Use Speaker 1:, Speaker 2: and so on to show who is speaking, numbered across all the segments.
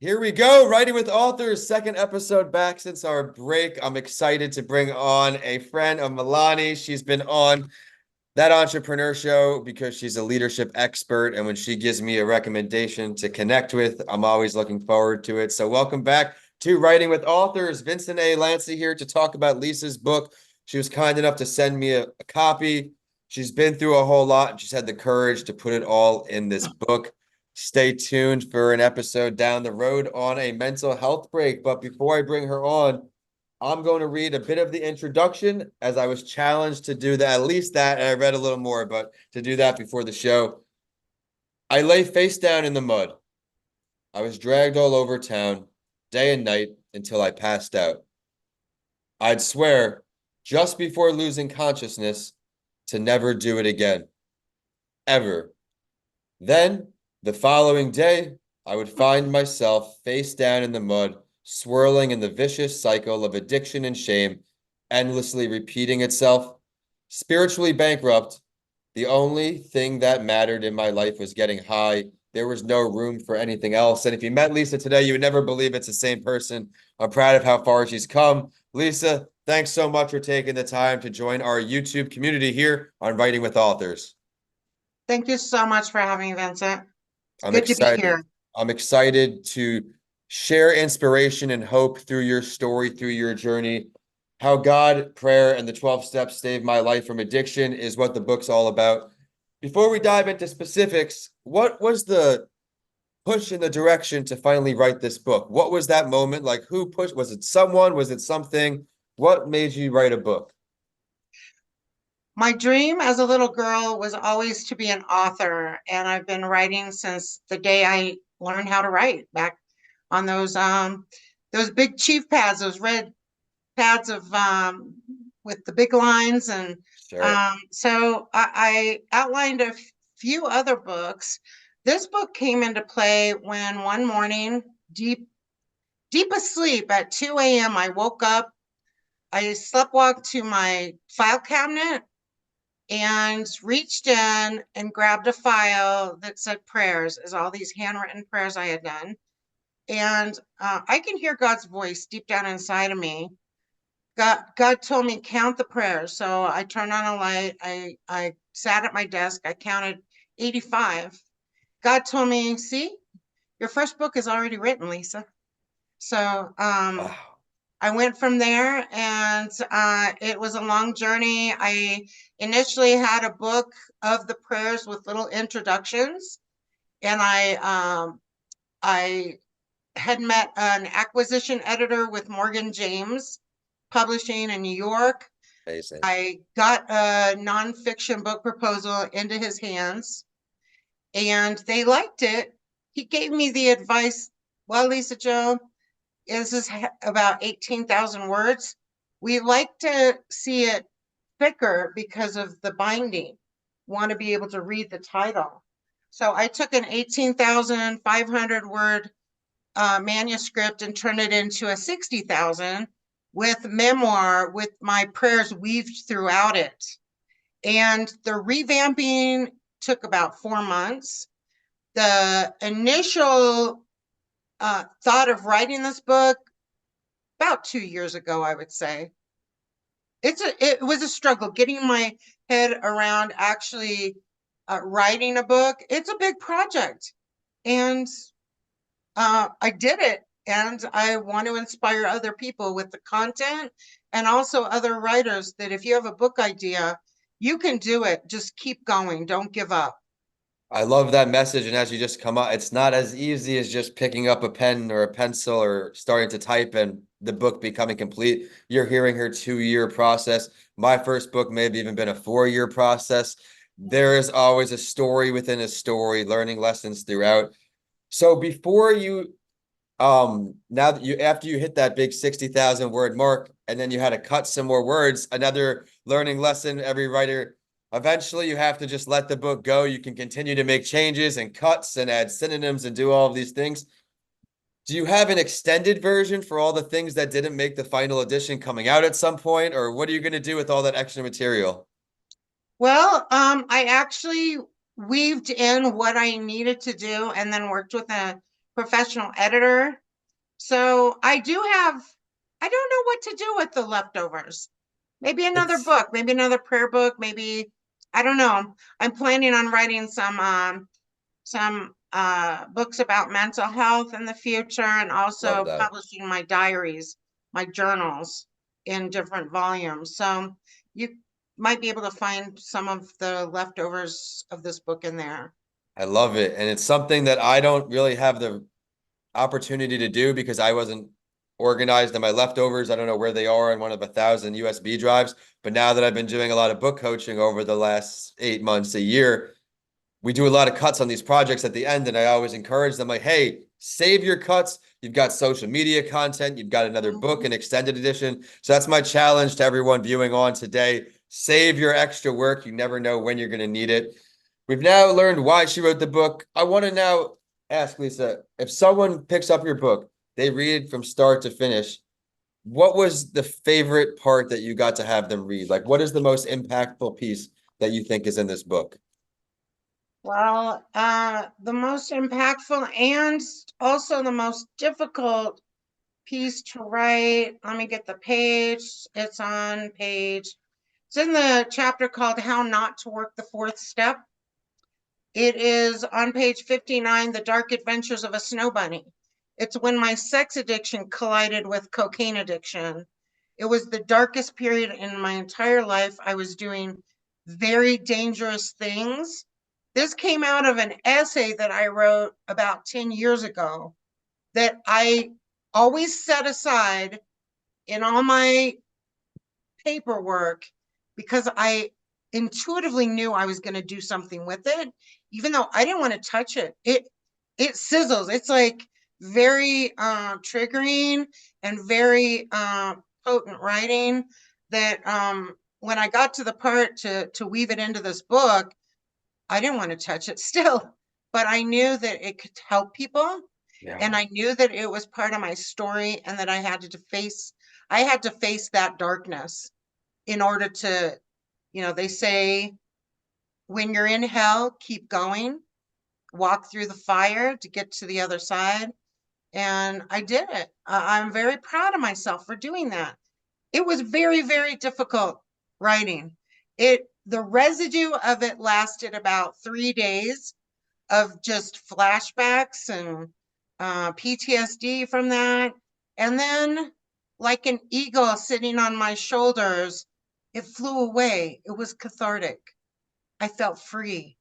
Speaker 1: Here we go, Writing with Authors, second episode back since our break. I'm excited to bring on a friend of Milani. She's been on that entrepreneur show because she's a leadership expert. And when she gives me a recommendation to connect with, I'm always looking forward to it. So welcome back to Writing with Authors. Vincent A. Lanci here to talk about Lisa's book. She was kind enough to send me a copy. She's been through a whole lot, and she's had the courage to put it all in this book. Stay tuned for an episode down the road on a mental health break. But before I bring her on, I'm going to read a bit of the introduction as I was challenged to do that, at least that, and I read a little more, but to do that before the show. I lay face down in the mud. I was dragged all over town, day and night, until I passed out. I'd swear, just before losing consciousness, to never do it again. Ever. Then, the following day, I would find myself face down in the mud, swirling in the vicious cycle of addiction and shame, endlessly repeating itself. Spiritually bankrupt, the only thing that mattered in my life was getting high. There was no room for anything else. And if you met Lisa today, you would never believe it's the same person. I'm proud of how far she's come. Lisa, thanks so much for taking the time to join our YouTube community here on Writing with Authors.
Speaker 2: Thank you so much for having me, Vincent. It's
Speaker 1: I'm
Speaker 2: good to be
Speaker 1: excited.
Speaker 2: here.
Speaker 1: I'm excited to share inspiration and hope through your story, through your journey. How God, prayer, and the 12 steps saved my life from addiction is what the book's all about. Before we dive into specifics, what was the push in the direction to finally write this book? What was that moment? Like, who pushed? Was it someone? Was it something? What made you write a book?
Speaker 2: My dream as a little girl was always to be an author, and I've been writing since the day I learned how to write back on those big chief pads, those red pads of with the big lines. And
Speaker 1: Sure.
Speaker 2: so I outlined a few other books. This book came into play when one morning, deep asleep at 2 a.m., I woke up. I slept walked to my file cabinet and reached in and grabbed a file that said prayers, as all these handwritten prayers I had done. And I can hear God's voice deep down inside of me. God told me count the prayers. So I turned on a light. I sat at my desk. I counted 85. God told me, see, your first book is already written, Lisa. So
Speaker 1: Wow.
Speaker 2: I went from there, and it was a long journey. I initially had a book of the prayers with little introductions, and I had met an acquisition editor with Morgan James Publishing in New York.
Speaker 1: Amazing.
Speaker 2: I got a nonfiction book proposal into his hands, and they liked it. He gave me the advice, well, Lisa Jo, this is about 18,000 words. We like to see it thicker because of the binding. Want to be able to read the title. So I took an 18,500 word manuscript and turned it into a 60,000 with memoir with my prayers weaved throughout it. And the revamping took about 4 months. The initial thought of writing this book about 2 years ago, I would say. It was a struggle getting my head around actually writing a book. It's a big project, and I did it. And I want to inspire other people with the content, and also other writers, that if you have a book idea, you can do it. Just keep going. Don't give up.
Speaker 1: I love that message. And as you just come out, it's not as easy as just picking up a pen or a pencil or starting to type and the book becoming complete. You're hearing her 2 year process. My first book may have even been a 4 year process. There is always a story within a story, learning lessons throughout. So before you, now that you, after you hit that big 60,000 word mark, and then you had to cut some more words, another learning lesson every writer. Eventually, you have to just let the book go. You can continue to make changes and cuts and add synonyms and do all of these things. Do you have an extended version for all the things that didn't make the final edition coming out at some point? Or what are you going to do with all that extra material?
Speaker 2: Well, I actually weaved in what I needed to do, and then worked with a professional editor. So I don't know what to do with the leftovers. Maybe another
Speaker 1: It's
Speaker 2: book, maybe another prayer book, maybe, I don't know. I'm planning on writing some books about mental health in the future, and
Speaker 1: love
Speaker 2: also
Speaker 1: that.
Speaker 2: publishing my diaries, my journals in different volumes. So you might be able to find some of the leftovers of this book in there.
Speaker 1: I love it. And it's something that I don't really have the opportunity to do because I wasn't organized in my leftovers. I don't know where they are in one of 1,000 USB drives. But now that I've been doing a lot of book coaching over the last 8 months, a year, we do a lot of cuts on these projects at the end. And I always encourage them like, hey, save your cuts. You've got social media content. You've got another book,
Speaker 2: Mhm.
Speaker 1: an extended edition. So that's my challenge to everyone viewing on today. Save your extra work. You never know when you're going to need it. We've now learned why she wrote the book. I want to now ask Lisa, if someone picks up your book, they read from start to finish, what was the favorite part that you got to have them read? Like, what is the most impactful piece that you think is in this book?
Speaker 2: Well, the most impactful and also the most difficult piece to write. Let me get the page. It's on page, it's in the chapter called How Not to Work the Fourth Step. It is on page 59, The Dark Adventures of a Snow Bunny. It's when my sex addiction collided with cocaine addiction. It was the darkest period in my entire life. I was doing very dangerous things. This came out of an essay that I wrote about 10 years ago that I always set aside in all my paperwork because I intuitively knew I was going to do something with it, even though I didn't want to touch it. It sizzles. It's like very triggering and very potent writing that when I got to the part to weave it into this book, I didn't want to touch it still, but I knew that it could help people,
Speaker 1: Yeah.
Speaker 2: and I knew that it was part of my story, and that I had to face that darkness in order to, they say when you're in hell, keep going, walk through the fire to get to the other side. And I did it. I'm very proud of myself for doing that. It was very, very difficult writing. The residue of it lasted about 3 days of just flashbacks and PTSD from that. And then, like an eagle sitting on my shoulders, it flew away. It was cathartic. I felt free.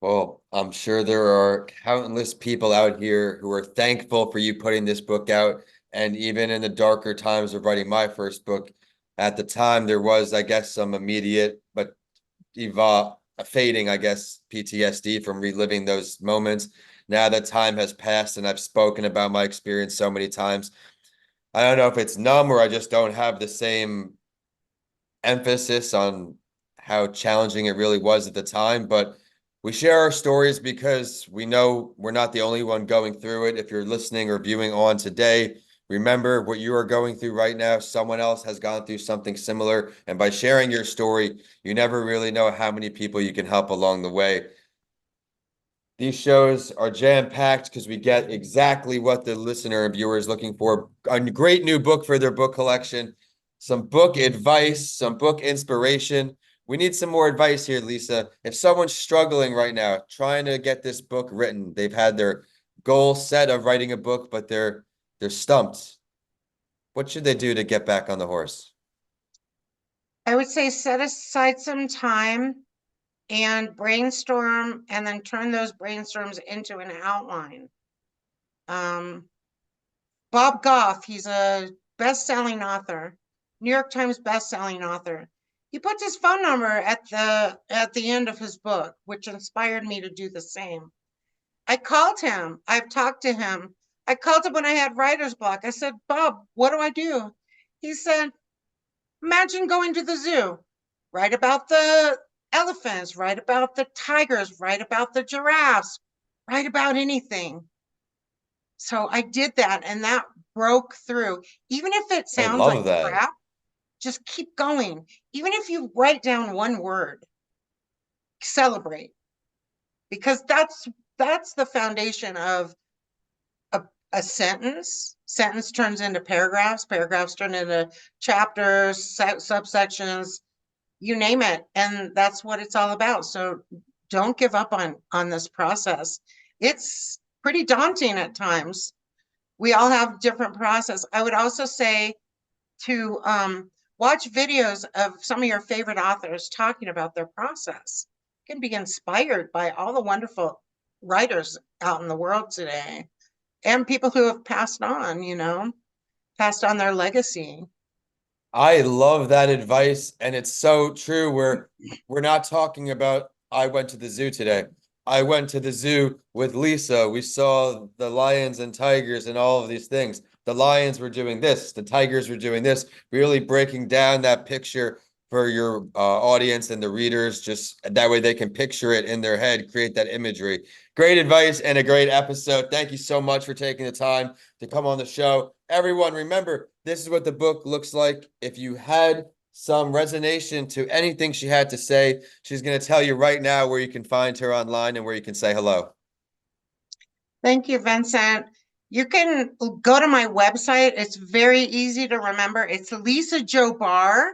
Speaker 1: Well, I'm sure there are countless people out here who are thankful for you putting this book out. And even in the darker times of writing my first book, at the time there was, I guess, some immediate but fading, I guess, PTSD from reliving those moments. Now that time has passed and I've spoken about my experience so many times, I don't know if it's numb or I just don't have the same emphasis on how challenging it really was at the time, but we share our stories because we know we're not the only one going through it. If you're listening or viewing on today, remember what you are going through right now. Someone else has gone through something similar. And by sharing your story, you never really know how many people you can help along the way. These shows are jam-packed because we get exactly what the listener and viewer is looking for. A great new book for their book collection, some book advice, some book inspiration. We need some more advice here, Lisa. If someone's struggling right now, trying to get this book written, they've had their goal set of writing a book, but they're stumped. What should they do to get back on the horse?
Speaker 2: I would say set aside some time and brainstorm, and then turn those brainstorms into an outline. Um, Bob Goff, he's a best-selling author, New York Times best-selling author. He puts his phone number at the end of his book, which inspired me to do the same. I called him. I've talked to him. I called him when I had writer's block. I said, Bob, what do I do? He said, imagine going to the zoo. Write about the elephants, write about the tigers, write about the giraffes, write about anything. So I did that, and that broke through. Even if it
Speaker 1: I
Speaker 2: sounds like
Speaker 1: love that.
Speaker 2: crap, just keep going. Even if you write down one word, celebrate, because that's the foundation of a sentence. Sentence turns into paragraphs, paragraphs turn into chapters, subsections, you name it. And that's what it's all about. So don't give up on this process. It's pretty daunting at times. We all have different process. I would also say to watch videos of some of your favorite authors talking about their process. You can be inspired by all the wonderful writers out in the world today and people who have passed on, passed on their legacy.
Speaker 1: I love that advice, and it's so true. We're not talking about I went to the zoo today. I went to the zoo with Lisa. We saw the lions and tigers and all of these things. The lions were doing this, the tigers were doing this, really breaking down that picture for your audience and the readers, just that way they can picture it in their head, create that imagery. Great advice and a great episode. Thank you so much for taking the time to come on the show. Everyone, remember, this is what the book looks like. If you had some resonation to anything she had to say, she's going to tell you right now where you can find her online and where you can say hello.
Speaker 2: Thank you, Vincent. You can go to my website. It's very easy to remember. It's Lisa Jo Barr,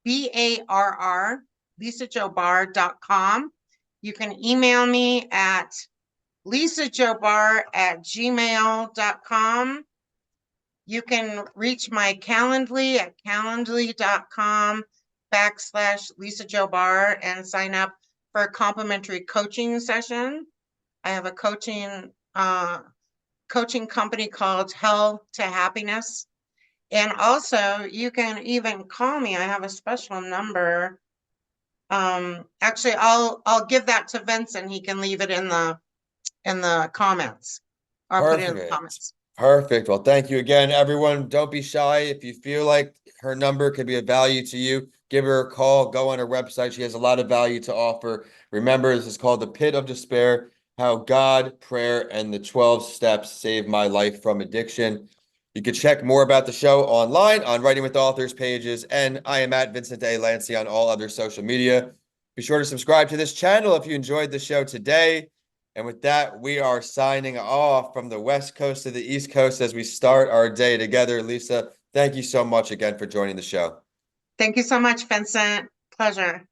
Speaker 2: BARR, lisajobarr.com. You can email me at lisajobarr@gmail.com. You can reach my Calendly at calendly.com/Lisa Jo Barr and sign up for a complimentary coaching session. I have a coaching company called Hell to Happiness. And also you can even call me. I have a special number. Actually, I'll give that to Vincent. He can leave it in the comments, or put it in the
Speaker 1: Perfect.
Speaker 2: comments.
Speaker 1: Perfect. Well, thank you again, everyone. Don't be shy. If you feel like her number could be of value to you, give her a call. Go on her website. She has a lot of value to offer. Remember, this is called The Pit of Despair: How God, Prayer, and the 12 Steps Saved My Life from Addiction. You can check more about the show online on Writing with Authors pages, and I am at Vincent A. Lanci on all other social media. Be sure to subscribe to this channel if you enjoyed the show today. And with that, we are signing off from the West Coast to the East Coast as we start our day together. Lisa, thank you so much again for joining the show.
Speaker 2: Thank you so much, Vincent. Pleasure.